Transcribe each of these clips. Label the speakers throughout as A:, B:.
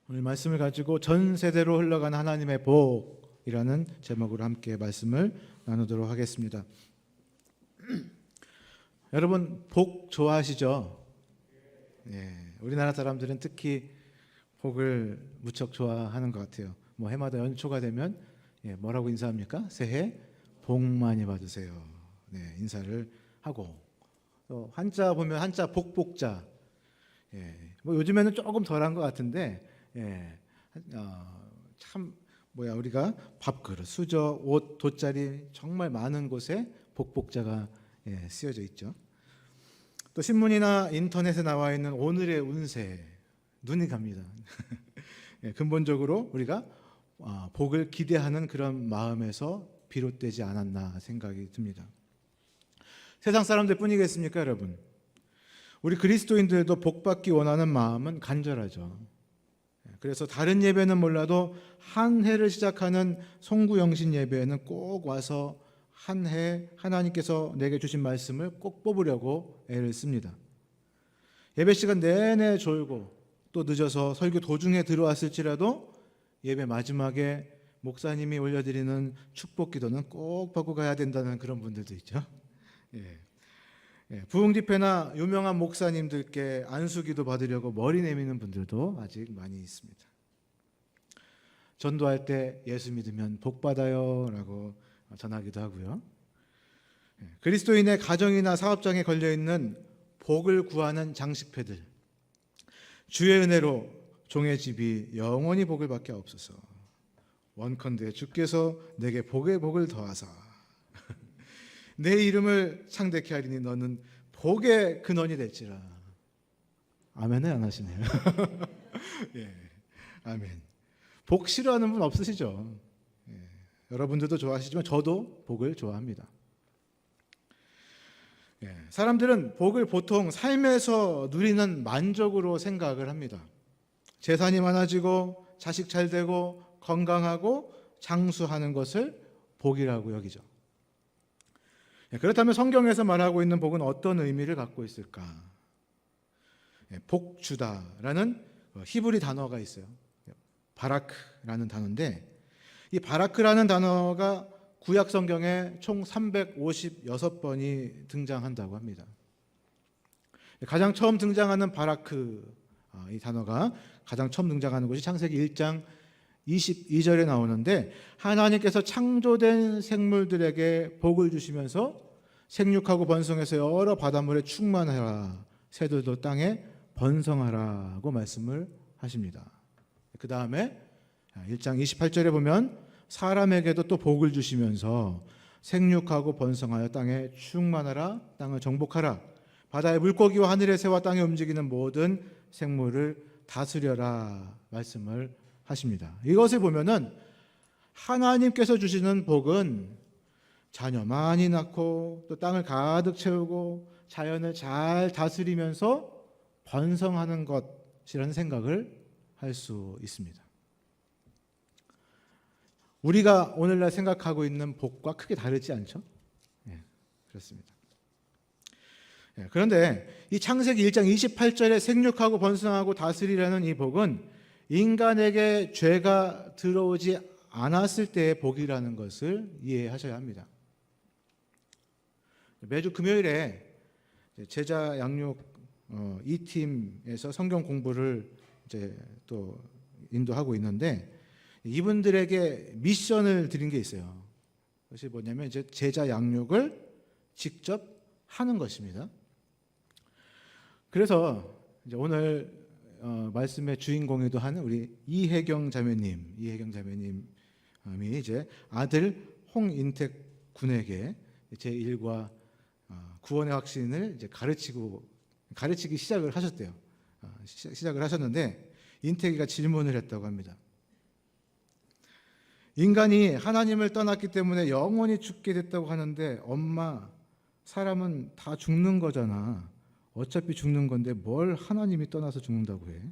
A: 오늘 말씀을 가지고 전 세대로 흘러가는 하나님의 복이라는 제목으로 함께 말씀을 나누도록 하겠습니다. 여러분 복 좋아하시죠? 예, 우리나라 사람들은 특히 복을 무척 좋아하는 것 같아요. 뭐 해마다 연초가 되면 뭐라고 인사합니까? 새해 복 많이 받으세요. 네, 인사를 하고 또 한자 보면 한자 복복자. 뭐 요즘에는 조금 덜한 것 같은데 참 우리가 밥그릇, 수저, 옷, 돗자리 정말 많은 곳에 복복자가 쓰여져 있죠. 또 신문이나 인터넷에 나와 있는 오늘의 운세 눈이 갑니다. 근본적으로 우리가 복을 기대하는 그런 마음에서 비롯되지 않았나 생각이 듭니다. 세상 사람들 뿐이겠습니까, 여러분? 우리 그리스도인들도 복받기 원하는 마음은 간절하죠. 그래서 다른 예배는 몰라도 한 해를 시작하는 송구영신 예배에는 꼭 와서 한 해 하나님께서 내게 주신 말씀을 꼭 뽑으려고 애를 씁니다. 예배 시간 내내 졸고 또 늦어서 설교 도중에 들어왔을지라도 예배 마지막에 목사님이 올려드리는 축복 기도는 꼭 받고 가야 된다는 그런 분들도 있죠. 부흥 집회나 유명한 목사님들께 안수기도 받으려고 머리 내미는 분들도 아직 많이 있습니다. 전도할 때 예수 믿으면 복 받아요 라고 전하기도 하고요. 그리스도인의 가정이나 사업장에 걸려있는 복을 구하는 장식패들, 주의 은혜로 종의 집이 영원히 복을 받게 하옵소서. 원컨대 주께서 내게 복의 복을 더하사 내 이름을 창대케 하리니 너는 복의 근원이 될지라. 아멘은 안 하시네요. 아멘. 복 싫어하는 분 없으시죠? 여러분들도 좋아하시지만 저도 복을 좋아합니다. 사람들은 복을 보통 삶에서 누리는 만족으로 생각을 합니다. 재산이 많아지고 자식 잘 되고 건강하고 장수하는 것을 복이라고 여기죠. 그렇다면 성경에서 말하고 있는 복은 어떤 의미를 갖고 있을까? 복주다라는 히브리 단어가 있어요. 바라크라는 단어인데 이 바라크라는 단어가 구약 성경에 총 356번이 등장한다고 합니다. 가장 처음 등장하는 바라크 이 단어가 가장 처음 등장하는 곳이 창세기 1장 22절에 나오는데 하나님께서 창조된 생물들에게 복을 주시면서 생육하고 번성해서 여러 바닷물에 충만하라 새들도 땅에 번성하라고 말씀을 하십니다. 그 다음에 1장 28절에 보면 사람에게도 또 복을 주시면서 생육하고 번성하여 땅에 충만하라 땅을 정복하라 바다의 물고기와 하늘의 새와 땅에 움직이는 모든 생물을 다스려라 말씀을 하십니다. 이것을 보면은 하나님께서 주시는 복은 자녀 많이 낳고 또 땅을 가득 채우고 자연을 잘 다스리면서 번성하는 것이라는 생각을 할 수 있습니다. 우리가 오늘날 생각하고 있는 복과 크게 다르지 않죠? 그렇습니다. 그런데 이 창세기 1장 28절에 생육하고 번성하고 다스리라는 이 복은 인간에게 죄가 들어오지 않았을 때의 복이라는 것을 이해하셔야 합니다. 매주 금요일에 제자 양육 2팀에서 성경 공부를 이제 또 인도하고 있는데 이분들에게 미션을 드린 게 있어요. 그것이 뭐냐면 이제 제자 양육을 직접 하는 것입니다. 그래서 이제 오늘 말씀의 주인공이기도 하는 우리 이혜경 자매님이 이제 아들 홍인택 군에게 제1과 구원의 확신을 이제 가르치기 시작을 하셨대요. 시작을 하셨는데 인택이가 질문을 했다고 합니다. 인간이 하나님을 떠났기 때문에 영원히 죽게 됐다고 하는데 엄마, 사람은 다 죽는 거잖아. 어차피 죽는 건데 뭘 하나님이 떠나서 죽는다고 해?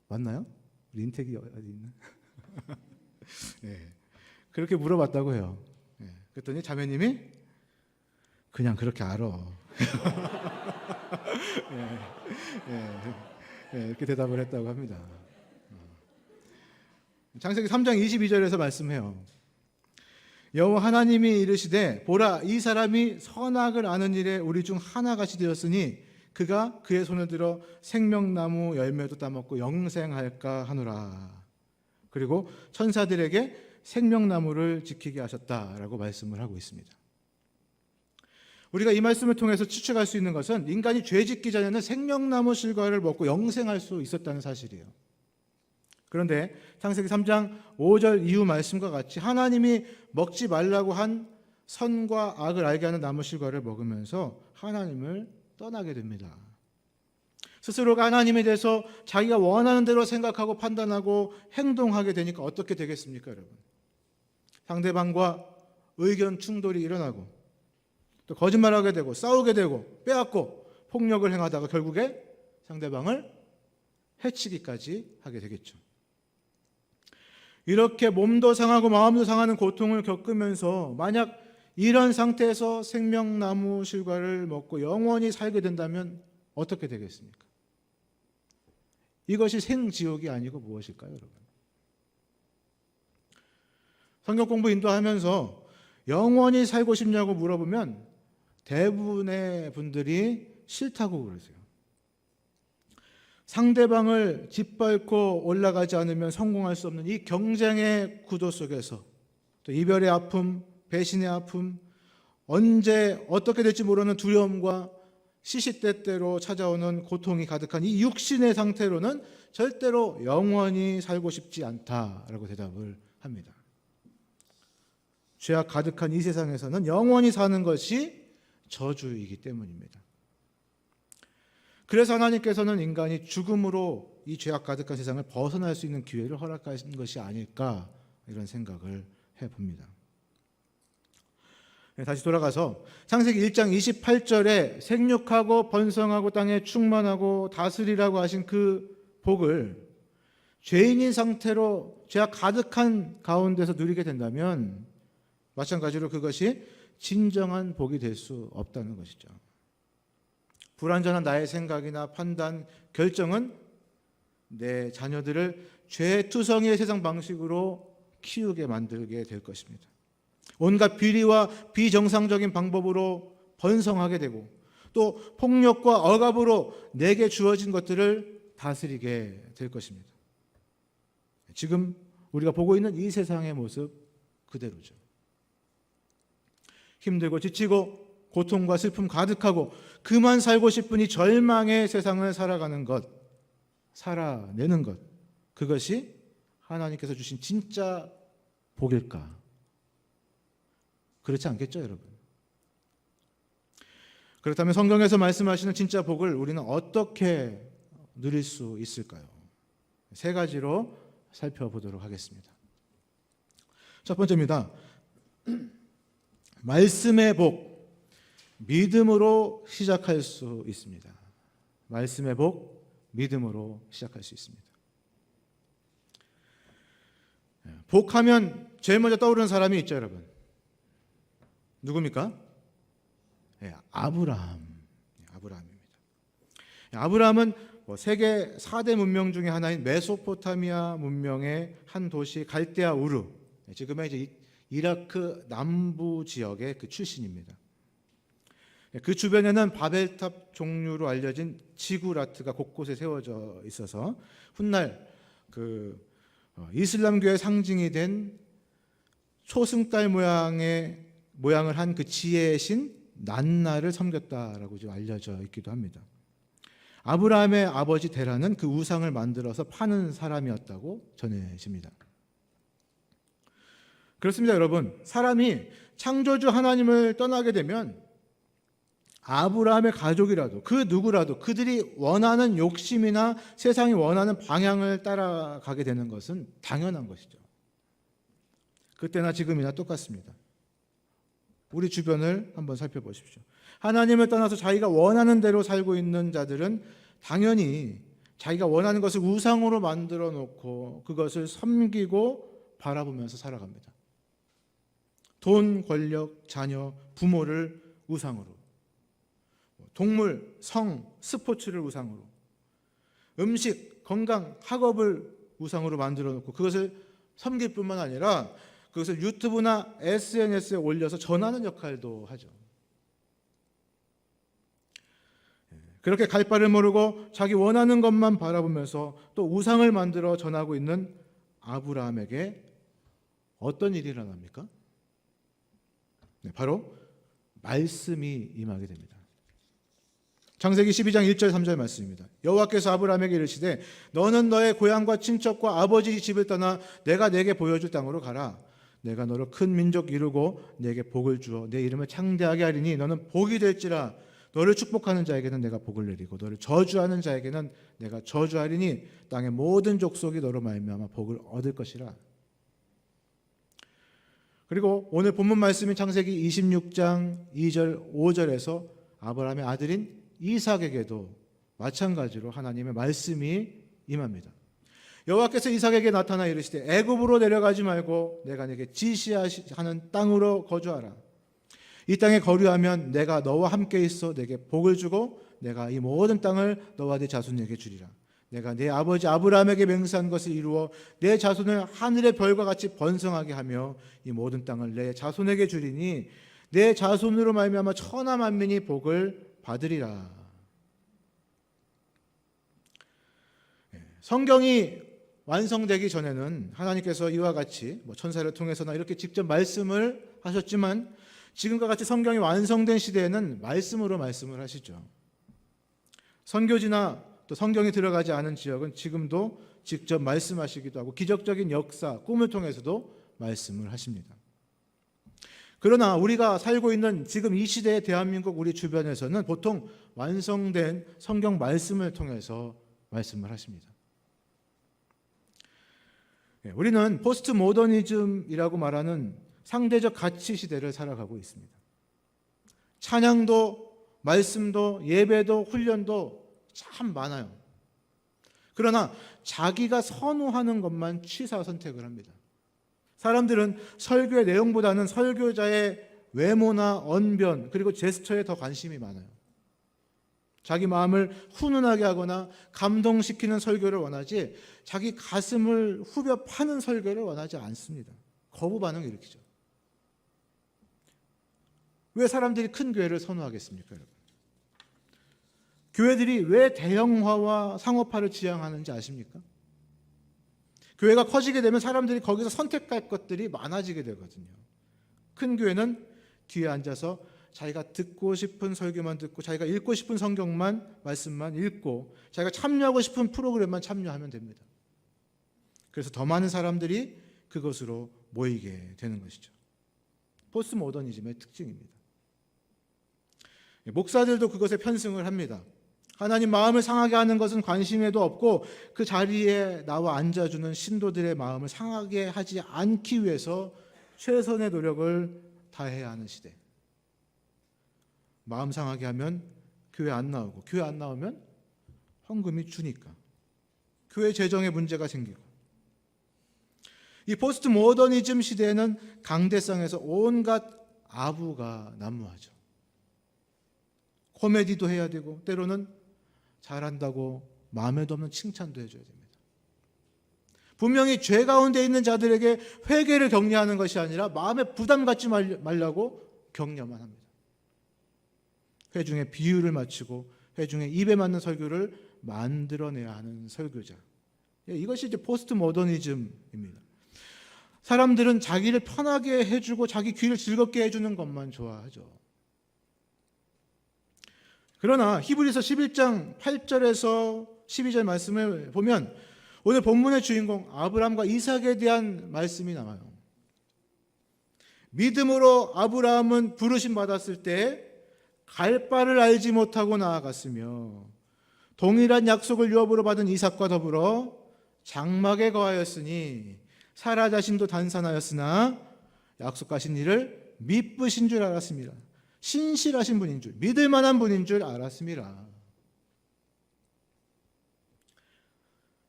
A: 맞나요? 우리 인택이 어디 있나? 그렇게 물어봤다고 해요. 그랬더니 자매님이 그냥 그렇게 알아. 이렇게 대답을 했다고 합니다. 창세기 3장 22절에서 말씀해요. 여호와 하나님이 이르시되 보라 이 사람이 선악을 아는 일에 우리 중 하나같이 되었으니 그가 그의 손을 들어 생명나무 열매도 따먹고 영생할까 하노라. 그리고 천사들에게 생명나무를 지키게 하셨다라고 말씀을 하고 있습니다. 우리가 이 말씀을 통해서 추측할 수 있는 것은 인간이 죄짓기 전에는 생명나무 실과를 먹고 영생할 수 있었다는 사실이에요. 그런데 창세기 3장 5절 이후 말씀과 같이 하나님이 먹지 말라고 한 선과 악을 알게 하는 나무 실과를 먹으면서 하나님을 떠나게 됩니다. 스스로가 하나님에 대해서 자기가 원하는 대로 생각하고 판단하고 행동하게 되니까 어떻게 되겠습니까, 여러분? 상대방과 의견 충돌이 일어나고 또 거짓말하게 되고 싸우게 되고 빼앗고 폭력을 행하다가 결국에 상대방을 해치기까지 하게 되겠죠. 이렇게 몸도 상하고 마음도 상하는 고통을 겪으면서 만약 이런 상태에서 생명나무 실과를 먹고 영원히 살게 된다면 어떻게 되겠습니까? 이것이 생지옥이 아니고 무엇일까요, 여러분? 성경 공부 인도하면서 영원히 살고 싶냐고 물어보면 대부분의 분들이 싫다고 그러세요. 상대방을 짓밟고 올라가지 않으면 성공할 수 없는 이 경쟁의 구도 속에서 또 이별의 아픔, 배신의 아픔, 언제 어떻게 될지 모르는 두려움과 시시때때로 찾아오는 고통이 가득한 이 육신의 상태로는 절대로 영원히 살고 싶지 않다라고 대답을 합니다. 죄악 가득한 이 세상에서는 영원히 사는 것이 저주이기 때문입니다. 그래서 하나님께서는 인간이 죽음으로 이 죄악 가득한 세상을 벗어날 수 있는 기회를 허락하신 것이 아닐까 이런 생각을 해봅니다. 다시 돌아가서 창세기 1장 28절에 생육하고 번성하고 땅에 충만하고 다스리라고 하신 그 복을 죄인인 상태로 죄악 가득한 가운데서 누리게 된다면 마찬가지로 그것이 진정한 복이 될 수 없다는 것이죠. 불완전한 나의 생각이나 판단, 결정은 내 자녀들을 죄투성이의 세상 방식으로 키우게 만들게 될 것입니다. 온갖 비리와 비정상적인 방법으로 번성하게 되고 또 폭력과 억압으로 내게 주어진 것들을 다스리게 될 것입니다. 지금 우리가 보고 있는 이 세상의 모습 그대로죠. 힘들고 지치고 고통과 슬픔 가득하고 그만 살고 싶은 이 절망의 세상을 살아가는 것, 살아내는 것, 그것이 하나님께서 주신 진짜 복일까? 그렇지 않겠죠, 여러분? 그렇다면 성경에서 말씀하시는 진짜 복을 우리는 어떻게 누릴 수 있을까요? 세 가지로 살펴보도록 하겠습니다. 첫 번째입니다. 말씀의 복, 믿음으로 시작할 수 있습니다. 말씀의 복, 믿음으로 시작할 수 있습니다. 복하면 제일 먼저 떠오르는 사람이 있죠, 여러분. 누굽니까? 아브라함입니다. 아브라함은 세계 4대 문명 중에 하나인 메소포타미아 문명의 한 도시 갈대아 우르, 지금의 이제 이라크 남부 지역의 그 출신입니다. 그 주변에는 바벨탑 종류로 알려진 지구라트가 곳곳에 세워져 있어서 훗날 그 이슬람교의 상징이 된 초승달 모양을 한 그 지혜의 신 난나를 섬겼다라고 좀 알려져 있기도 합니다. 아브라함의 아버지 데라는 그 우상을 만들어서 파는 사람이었다고 전해집니다. 그렇습니다, 여러분. 사람이 창조주 하나님을 떠나게 되면 아브라함의 가족이라도 그 누구라도 그들이 원하는 욕심이나 세상이 원하는 방향을 따라가게 되는 것은 당연한 것이죠. 그때나 지금이나 똑같습니다. 우리 주변을 한번 살펴보십시오. 하나님을 떠나서 자기가 원하는 대로 살고 있는 자들은 당연히 자기가 원하는 것을 우상으로 만들어 놓고 그것을 섬기고 바라보면서 살아갑니다. 돈, 권력, 자녀, 부모를 우상으로, 동물, 성, 스포츠를 우상으로, 음식, 건강, 학업을 우상으로 만들어 놓고 그것을 섬길 뿐만 아니라 그것을 유튜브나 SNS에 올려서 전하는 역할도 하죠. 그렇게 갈 바를 모르고 자기 원하는 것만 바라보면서 또 우상을 만들어 전하고 있는 아브라함에게 어떤 일이 일어납니까? 바로 말씀이 임하게 됩니다. 창세기 12장 1절 3절 말씀입니다. 여호와께서 아브라함에게 이르시되 너는 너의 고향과 친척과 아버지 집을 떠나 내가 내게 보여줄 땅으로 가라. 내가 너를 큰 민족 이루고 내게 복을 주어 내 이름을 창대하게 하리니 너는 복이 될지라. 너를 축복하는 자에게는 내가 복을 내리고 너를 저주하는 자에게는 내가 저주하리니 땅의 모든 족속이 너로 말미암아 복을 얻을 것이라. 그리고 오늘 본문 말씀인 창세기 26장 2절 5절에서 아브라함의 아들인 이삭에게도 마찬가지로 하나님의 말씀이 임합니다. 여호와께서 이삭에게 나타나 이르시되 애굽으로 내려가지 말고 내가 내게 지시하는 땅으로 거주하라. 이 땅에 거류하면 내가 너와 함께 있어 내게 복을 주고 내가 이 모든 땅을 너와 네 자손에게 주리라. 내가 내 아버지 아브라함에게 맹세한 것을 이루어 내 자손을 하늘의 별과 같이 번성하게 하며 이 모든 땅을 내 자손에게 주리니 내 자손으로 말미암아 천하 만민이 복을 받으리라. 성경이 완성되기 전에는 하나님께서 이와 같이 천사를 통해서나 이렇게 직접 말씀을 하셨지만 지금과 같이 성경이 완성된 시대에는 말씀으로 말씀을 하시죠. 선교지나 또 성경이 들어가지 않은 지역은 지금도 직접 말씀하시기도 하고 기적적인 역사, 꿈을 통해서도 말씀을 하십니다. 그러나 우리가 살고 있는 지금 이 시대의 대한민국 우리 주변에서는 보통 완성된 성경 말씀을 통해서 말씀을 하십니다. 우리는 포스트 모더니즘이라고 말하는 상대적 가치 시대를 살아가고 있습니다. 찬양도 말씀도 예배도 훈련도 참 많아요. 그러나 자기가 선호하는 것만 취사 선택을 합니다. 사람들은 설교의 내용보다는 설교자의 외모나 언변 그리고 제스처에 더 관심이 많아요. 자기 마음을 훈훈하게 하거나 감동시키는 설교를 원하지 자기 가슴을 후벼 파는 설교를 원하지 않습니다. 거부 반응을 일으키죠. 왜 사람들이 큰 교회를 선호하겠습니까, 여러분? 교회들이 왜 대형화와 상업화를 지향하는지 아십니까? 교회가 커지게 되면 사람들이 거기서 선택할 것들이 많아지게 되거든요. 큰 교회는 뒤에 앉아서 자기가 듣고 싶은 설교만 듣고 자기가 읽고 싶은 성경만 말씀만 읽고 자기가 참여하고 싶은 프로그램만 참여하면 됩니다. 그래서 더 많은 사람들이 그것으로 모이게 되는 것이죠. 포스트 모더니즘의 특징입니다. 목사들도 그것에 편승을 합니다. 하나님 마음을 상하게 하는 것은 관심에도 없고 그 자리에 나와 앉아주는 신도들의 마음을 상하게 하지 않기 위해서 최선의 노력을 다해야 하는 시대. 마음 상하게 하면 교회 안 나오고 교회 안 나오면 헌금이 주니까 교회 재정에 문제가 생기고 이 포스트 모더니즘 시대에는 강대상에서 온갖 아부가 난무하죠. 코미디도 해야 되고 때로는 잘한다고 마음에도 없는 칭찬도 해줘야 됩니다. 분명히 죄 가운데 있는 자들에게 회개를 격려하는 것이 아니라 마음에 부담 갖지 말라고 격려만 합니다. 회중에 비유를 맞추고 회중에 입에 맞는 설교를 만들어내야 하는 설교자. 이것이 이제 포스트 모더니즘입니다. 사람들은 자기를 편하게 해주고 자기 귀를 즐겁게 해주는 것만 좋아하죠. 그러나 히브리서 11장 8절에서 12절 말씀을 보면 오늘 본문의 주인공 아브라함과 이삭에 대한 말씀이 나와요. 믿음으로 아브라함은 부르심 받았을 때 갈 바를 알지 못하고 나아갔으며 동일한 약속을 유업으로 받은 이삭과 더불어 장막에 거하였으니 사라 자신도 단산하였으나 약속하신 이를 미쁘신 줄 알았습니다. 신실하신 분인 줄, 믿을 만한 분인 줄 알았습니다.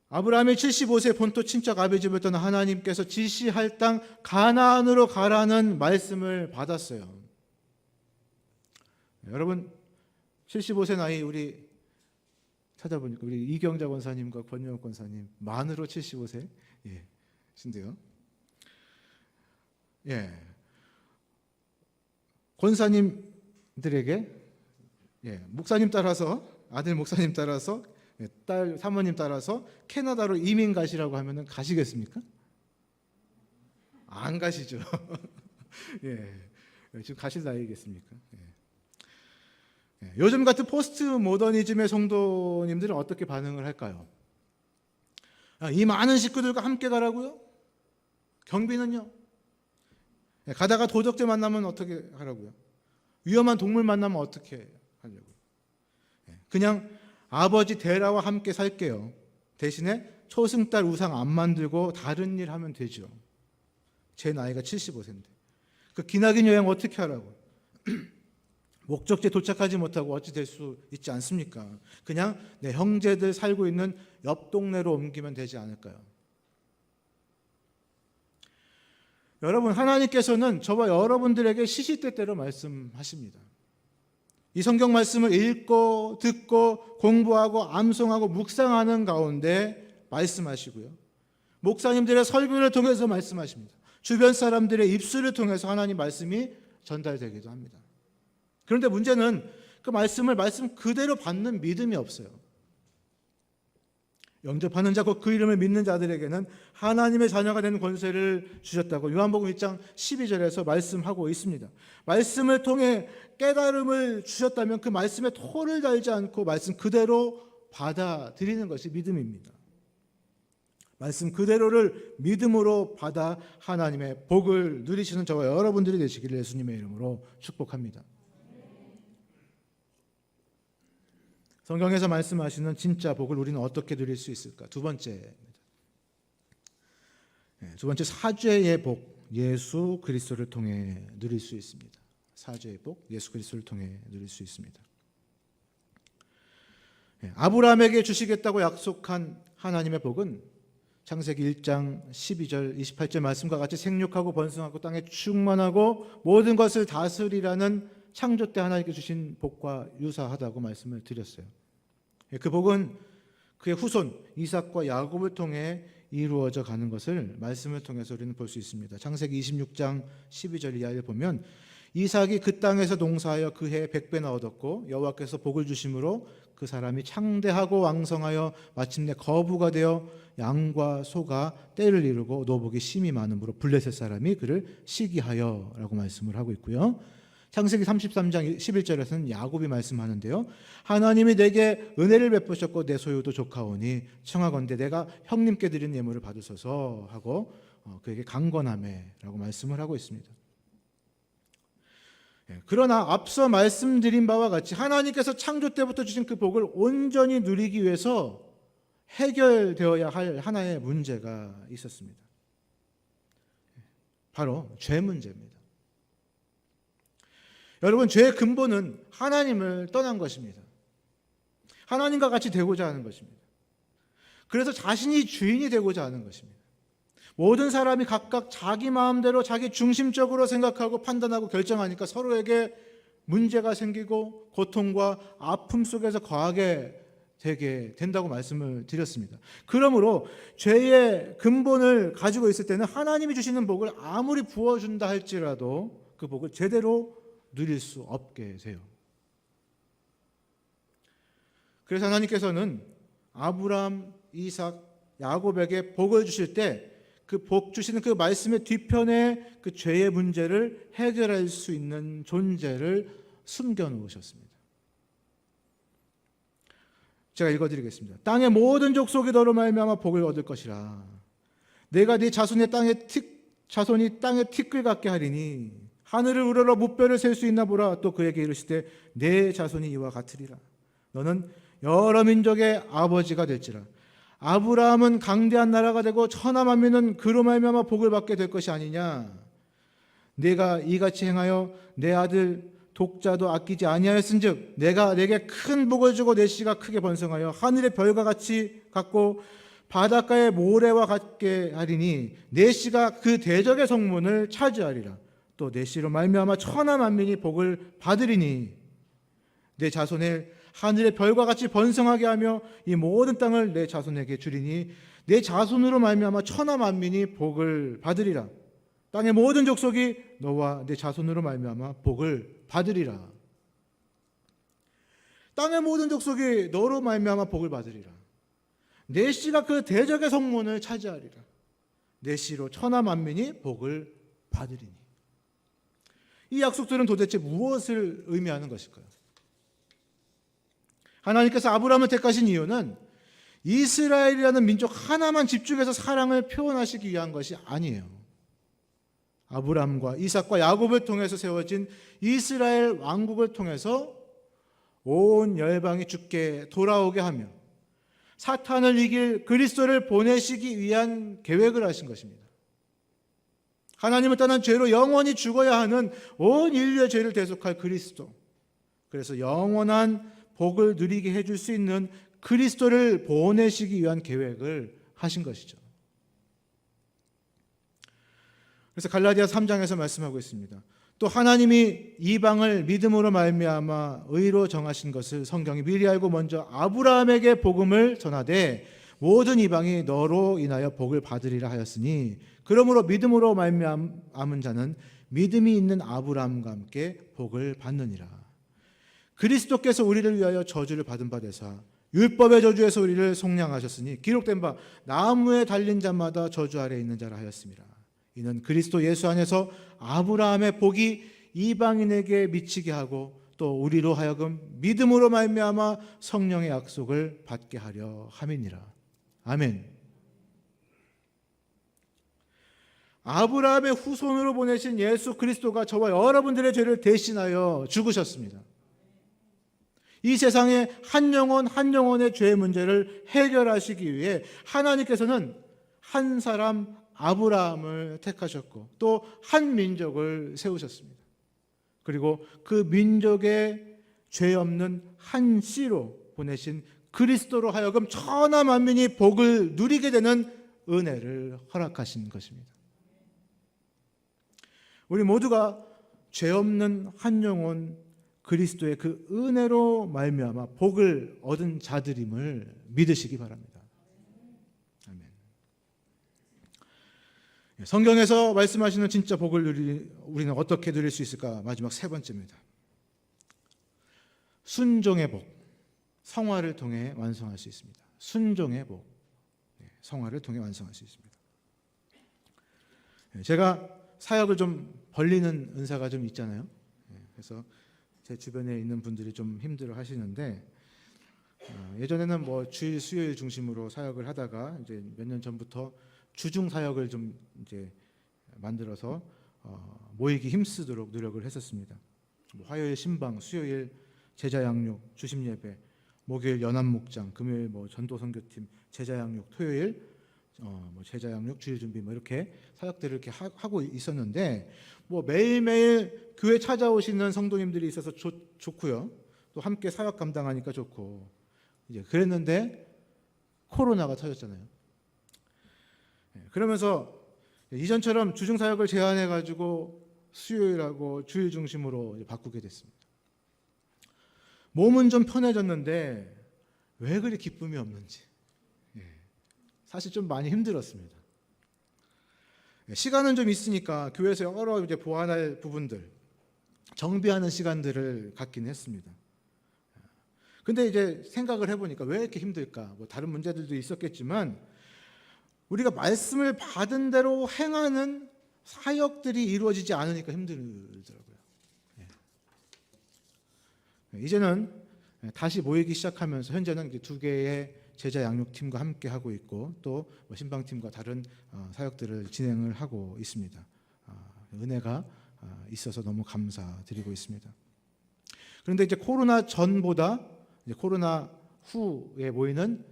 A: 아브라함이 75세 본토 친척 아비집을 떠나 하나님께서 지시할 땅 가나안으로 가라는 말씀을 받았어요. 여러분 75세 나이 우리 찾아보니까 우리 이경자 권사님과 권영욱 권사님 만으로 75세 신데요. 권사님들에게 목사님 따라서 아들 목사님 따라서 딸 사모님 따라서 캐나다로 이민 가시라고 하면은 가시겠습니까? 안 가시죠. 지금 가실 나이겠습니까? 요즘 같은 포스트 모더니즘의 성도님들은 어떻게 반응을 할까요? 이 많은 식구들과 함께 가라고요? 경비는요? 가다가 도적제 만나면 어떻게 하라고요? 위험한 동물 만나면 어떻게 하려고요? 그냥 아버지 데라와 함께 살게요. 대신에 초승달 우상 안 만들고 다른 일 하면 되죠. 제 나이가 75세인데 그 기나긴 여행 어떻게 하라고? 목적지에 도착하지 못하고 어찌 될 수 있지 않습니까? 그냥 내 형제들 살고 있는 옆 동네로 옮기면 되지 않을까요? 여러분, 하나님께서는 저와 여러분들에게 시시때때로 말씀하십니다. 이 성경 말씀을 읽고 듣고 공부하고 암송하고 묵상하는 가운데 말씀하시고요. 목사님들의 설교를 통해서 말씀하십니다. 주변 사람들의 입술을 통해서 하나님 말씀이 전달되기도 합니다. 그런데 문제는 그 말씀을 말씀 그대로 받는 믿음이 없어요. 영접하는 자, 곧 그 이름을 믿는 자들에게는 하나님의 자녀가 되는 권세를 주셨다고 요한복음 1장 12절에서 말씀하고 있습니다. 말씀을 통해 깨달음을 주셨다면 그 말씀에 토를 달지 않고 말씀 그대로 받아들이는 것이 믿음입니다. 말씀 그대로를 믿음으로 받아 하나님의 복을 누리시는 저와 여러분들이 되시기를 예수님의 이름으로 축복합니다. 성경에서 말씀하시는 진짜 복을 우리는 어떻게 누릴 수 있을까? 두 번째 사죄의 복, 예수 그리스도를 통해 누릴 수 있습니다. 사죄의 복, 예수 그리스도를 통해 누릴 수 있습니다. 아브라함에게 주시겠다고 약속한 하나님의 복은 창세기 1장 12절 28절 말씀과 같이 생육하고 번성하고 땅에 충만하고 모든 것을 다스리라는 창조 때 하나님께 주신 복과 유사하다고 말씀을 드렸어요. 그 복은 그의 후손 이삭과 야곱을 통해 이루어져 가는 것을 말씀을 통해서 우리는 볼 수 있습니다. 창세기 26장 12절 이하를 보면 이삭이 그 땅에서 농사하여 그 해에 100배나 얻었고 여호와께서 복을 주심으로 그 사람이 창대하고 왕성하여 마침내 거부가 되어 양과 소가 떼를 이루고 노복이 심히 많으므로 블레셋 사람이 그를 시기하여 라고 말씀을 하고 있고요. 창세기 33장 11절에서는 야곱이 말씀하는데요. 하나님이 내게 은혜를 베푸셨고 내 소유도 조카오니 청하건대 내가 형님께 드린 예물을 받으소서 하고 그에게 강권하매라고 말씀을 하고 있습니다. 그러나 앞서 말씀드린 바와 같이 하나님께서 창조 때부터 주신 그 복을 온전히 누리기 위해서 해결되어야 할 하나의 문제가 있었습니다. 바로 죄 문제입니다. 여러분, 죄의 근본은 하나님을 떠난 것입니다. 하나님과 같이 되고자 하는 것입니다. 그래서 자신이 주인이 되고자 하는 것입니다. 모든 사람이 각각 자기 마음대로 자기 중심적으로 생각하고 판단하고 결정하니까 서로에게 문제가 생기고 고통과 아픔 속에서 거하게 되게 된다고 말씀을 드렸습니다. 그러므로 죄의 근본을 가지고 있을 때는 하나님이 주시는 복을 아무리 부어준다 할지라도 그 복을 제대로 누릴 수 없게 돼요. 그래서 하나님께서는 아브라함, 이삭, 야곱에게 복을 주실 때 그 복 주시는 그 말씀의 뒤편에 그 죄의 문제를 해결할 수 있는 존재를 숨겨 놓으셨습니다. 제가 읽어드리겠습니다. 땅의 모든 족속이 너로 말미암아 복을 얻을 것이라. 내가 네 자손이 땅에 티끌 같게 하리니 하늘을 우러러 무뼈를 셀 수 있나 보라. 또 그에게 이르시되 내 자손이 이와 같으리라. 너는 여러 민족의 아버지가 될지라. 아브라함은 강대한 나라가 되고 천하 만민은 그로 말미암아 복을 받게 될 것이 아니냐. 내가 이같이 행하여 내 아들 독자도 아끼지 아니하였은즉 내가 내게 큰 복을 주고 내 씨가 크게 번성하여 하늘의 별과 같이 같고 바닷가의 모래와 같게 하리니 내 씨가 그 대적의 성문을 차지하리라. 또 내 씨로 말미암아 천하 만민이 복을 받으리니 내 자손을 하늘의 별과 같이 번성하게 하며 이 모든 땅을 내 자손에게 주리니 내 자손으로 말미암아 천하 만민이 복을 받으리라. 땅의 모든 족속이 너와 내 자손으로 말미암아 복을 받으리라. 땅의 모든 족속이 너로 말미암아 복을 받으리라. 내 씨가 그 대적의 성문을 차지하리라. 내 씨로 천하 만민이 복을 받으리니. 이 약속들은 도대체 무엇을 의미하는 것일까요? 하나님께서 아브라함을 택하신 이유는 이스라엘이라는 민족 하나만 집중해서 사랑을 표현하시기 위한 것이 아니에요. 아브라함과 이삭과 야곱을 통해서 세워진 이스라엘 왕국을 통해서 온 열방이 주께 돌아오게 하며 사탄을 이길 그리스도를 보내시기 위한 계획을 하신 것입니다. 하나님을 떠난 죄로 영원히 죽어야 하는 온 인류의 죄를 대속할 그리스도, 그래서 영원한 복을 누리게 해줄 수 있는 그리스도를 보내시기 위한 계획을 하신 것이죠. 그래서 갈라디아 3장에서 말씀하고 있습니다. 또 하나님이 이방을 믿음으로 말미암아 의로 정하신 것을 성경이 미리 알고 먼저 아브라함에게 복음을 전하되 모든 이방이 너로 인하여 복을 받으리라 하였으니 그러므로 믿음으로 말미암은 자는 믿음이 있는 아브라함과 함께 복을 받느니라. 그리스도께서 우리를 위하여 저주를 받은 바 되사 율법의 저주에서 우리를 속량하셨으니 기록된 바 나무에 달린 자마다 저주 아래에 있는 자라 하였습니다. 이는 그리스도 예수 안에서 아브라함의 복이 이방인에게 미치게 하고 또 우리로 하여금 믿음으로 말미암아 성령의 약속을 받게 하려 함이니라. 아멘. 아브라함의 후손으로 보내신 예수 그리스도가 저와 여러분들의 죄를 대신하여 죽으셨습니다. 이 세상의 한 영혼의 죄의 문제를 해결하시기 위해 하나님께서는 한 사람 아브라함을 택하셨고 또 한 민족을 세우셨습니다. 그리고 그 민족의 죄 없는 한 씨로 보내신 그리스도로 하여금 천하 만민이 복을 누리게 되는 은혜를 허락하신 것입니다. 우리 모두가 죄 없는 한 영혼 그리스도의 그 은혜로 말미암아 복을 얻은 자들임을 믿으시기 바랍니다. 아멘. 성경에서 말씀하시는 진짜 복을 우리는 어떻게 누릴 수 있을까? 마지막 세 번째입니다. 순종의 복, 성화를 통해 완성할 수 있습니다. 순종의 복, 성화를 통해 완성할 수 있습니다. 제가 사역을 좀 벌리는 은사가 좀 있잖아요. 그래서 제 주변에 있는 분들이 좀 힘들어 하시는데, 예전에는 뭐 주일 수요일 중심으로 사역을 하다가 이제 몇 년 전부터 주중 사역을 좀 이제 만들어서 모이기 힘쓰도록 노력을 했었습니다. 화요일 신방, 수요일 제자 양육, 주심 예배, 목요일 연합 목장, 금요일 뭐 전도 선교팀 제자 양육, 토요일 뭐 제자 양육, 주일 준비 뭐 이렇게 사역들을 이렇게 하고 있었는데, 뭐 매일매일 교회 찾아오시는 성도님들이 있어서 좋고요. 또 함께 사역 감당하니까 좋고, 이제 그랬는데 코로나가 터졌잖아요. 그러면서 이전처럼 주중 사역을 제한해 가지고 수요일하고 주일 중심으로 바꾸게 됐습니다. 몸은 좀 편해졌는데 왜 그리 기쁨이 없는지, 사실 좀 많이 힘들었습니다. 시간은 좀 있으니까 교회에서 여러 이제 보완할 부분들, 정비하는 시간들을 갖긴 했습니다. 근데 이제 생각을 해보니까 왜 이렇게 힘들까? 뭐 다른 문제들도 있었겠지만 우리가 말씀을 받은 대로 행하는 사역들이 이루어지지 않으니까 힘들더라고요. 이제는 다시 모이기 시작하면서 현재는 두 개의 제자 양육팀과 함께 하고 있고 또 신방팀과 다른 사역들을 진행을 하고 있습니다. 은혜가 있어서 너무 감사드리고 있습니다. 그런데 이제 코로나 전보다 이제 코로나 후에 모이는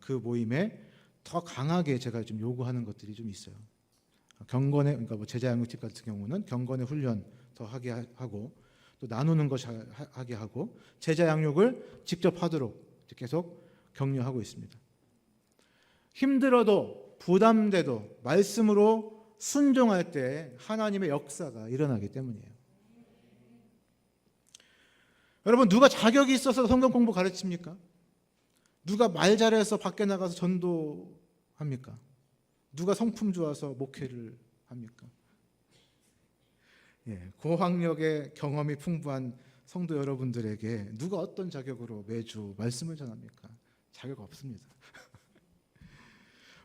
A: 그 모임에 더 강하게 제가 좀 요구하는 것들이 좀 있어요. 경건의, 그러니까 뭐 제자 양육팀 같은 경우는 경건의 훈련 더 하게 하고 또 나누는 것 하게 하고 제자 양육을 직접 하도록 계속 격려하고 있습니다. 힘들어도 부담돼도 말씀으로 순종할 때 하나님의 역사가 일어나기 때문이에요. 여러분, 누가 자격이 있어서 성경 공부 가르칩니까? 누가 말 잘해서 밖에 나가서 전도합니까? 누가 성품 좋아서 목회를 합니까? 고학력의 경험이 풍부한 성도 여러분들에게 누가 어떤 자격으로 매주 말씀을 전합니까? 자격 없습니다.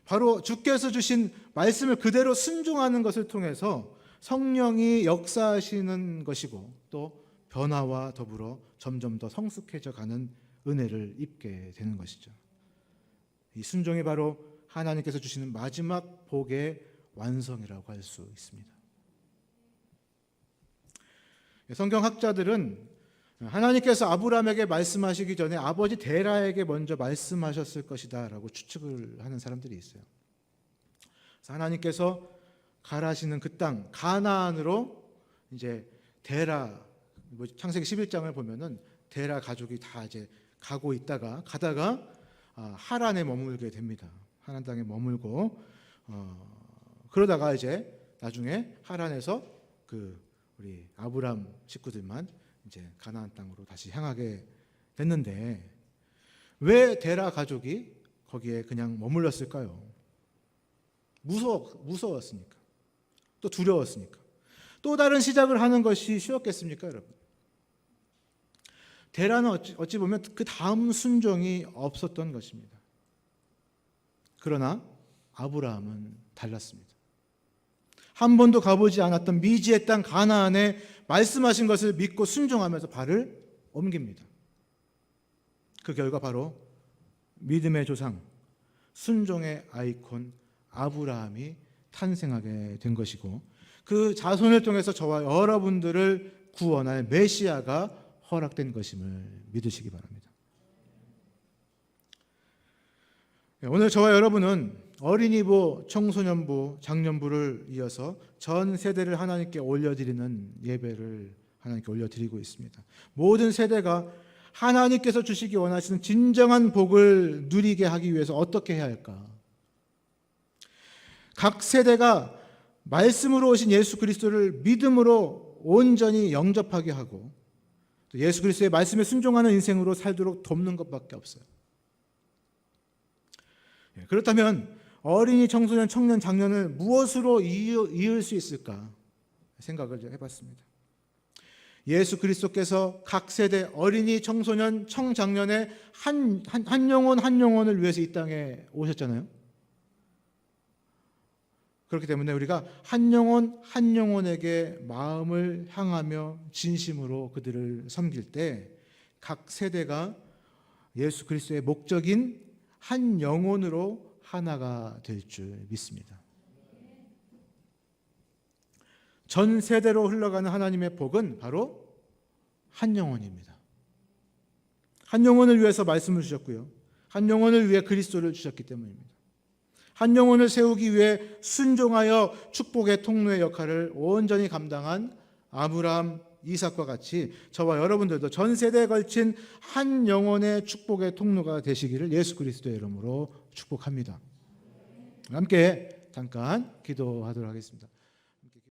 A: 바로 주께서 주신 말씀을 그대로 순종하는 것을 통해서 성령이 역사하시는 것이고, 또 변화와 더불어 점점 더 성숙해져 가는 은혜를 입게 되는 것이죠. 이 순종이 바로 하나님께서 주시는 마지막 복의 완성이라고 할 수 있습니다. 성경학자들은 하나님께서 아브라함에게 말씀하시기 전에 아버지 데라에게 먼저 말씀하셨을 것이다 라고 추측을 하는 사람들이 있어요. 그래서 하나님께서 가라시는 그 땅 가나안으로 이제 데라, 창세기 11장을 보면은 데라 가족이 다 이제 가다가 하란에 머물게 됩니다. 하란 땅에 머물고 그러다가 이제 나중에 하란에서 우리 아브람 식구들만 이제 가나안 땅으로 다시 향하게 됐는데, 왜 데라 가족이 거기에 그냥 머물렀을까요? 무서웠으니까, 또 두려웠으니까. 또 다른 시작을 하는 것이 쉬웠겠습니까, 여러분? 데라는 어찌 보면 그 다음 순종이 없었던 것입니다. 그러나 아브라함은 달랐습니다. 한 번도 가보지 않았던 미지의 땅 가나안에 말씀하신 것을 믿고 순종하면서 발을 옮깁니다. 그 결과 바로 믿음의 조상, 순종의 아이콘 아브라함이 탄생하게 된 것이고, 그 자손을 통해서 저와 여러분들을 구원할 메시아가 허락된 것임을 믿으시기 바랍니다. 오늘 저와 여러분은 어린이부, 청소년부, 장년부를 이어서 전 세대를 하나님께 올려드리는 예배를 하나님께 올려드리고 있습니다. 모든 세대가 하나님께서 주시기 원하시는 진정한 복을 누리게 하기 위해서 어떻게 해야 할까? 각 세대가 말씀으로 오신 예수 그리스도를 믿음으로 온전히 영접하게 하고, 또 예수 그리스도의 말씀에 순종하는 인생으로 살도록 돕는 것밖에 없어요. 그렇다면 어린이, 청소년, 청년, 장년을 무엇으로 이을 수 있을까 생각을 해봤습니다. 예수 그리스도께서 각 세대 어린이, 청소년, 청장년의 한 영혼을 위해서 이 땅에 오셨잖아요. 그렇기 때문에 우리가 한 영혼에게 마음을 향하며 진심으로 그들을 섬길 때 각 세대가 예수 그리스도의 목적인 한 영혼으로 하나가 될 줄 믿습니다. 전 세대로 흘러가는 하나님의 복은 바로 한 영혼입니다. 한 영혼을 위해서 말씀을 주셨고요, 한 영혼을 위해 그리스도를 주셨기 때문입니다. 한 영혼을 세우기 위해 순종하여 축복의 통로의 역할을 온전히 감당한 아브라함, 이삭과 같이 저와 여러분들도 전 세대에 걸친 한 영혼의 축복의 통로가 되시기를 예수 그리스도의 이름으로 축복합니다. 함께 잠깐 기도하도록 하겠습니다.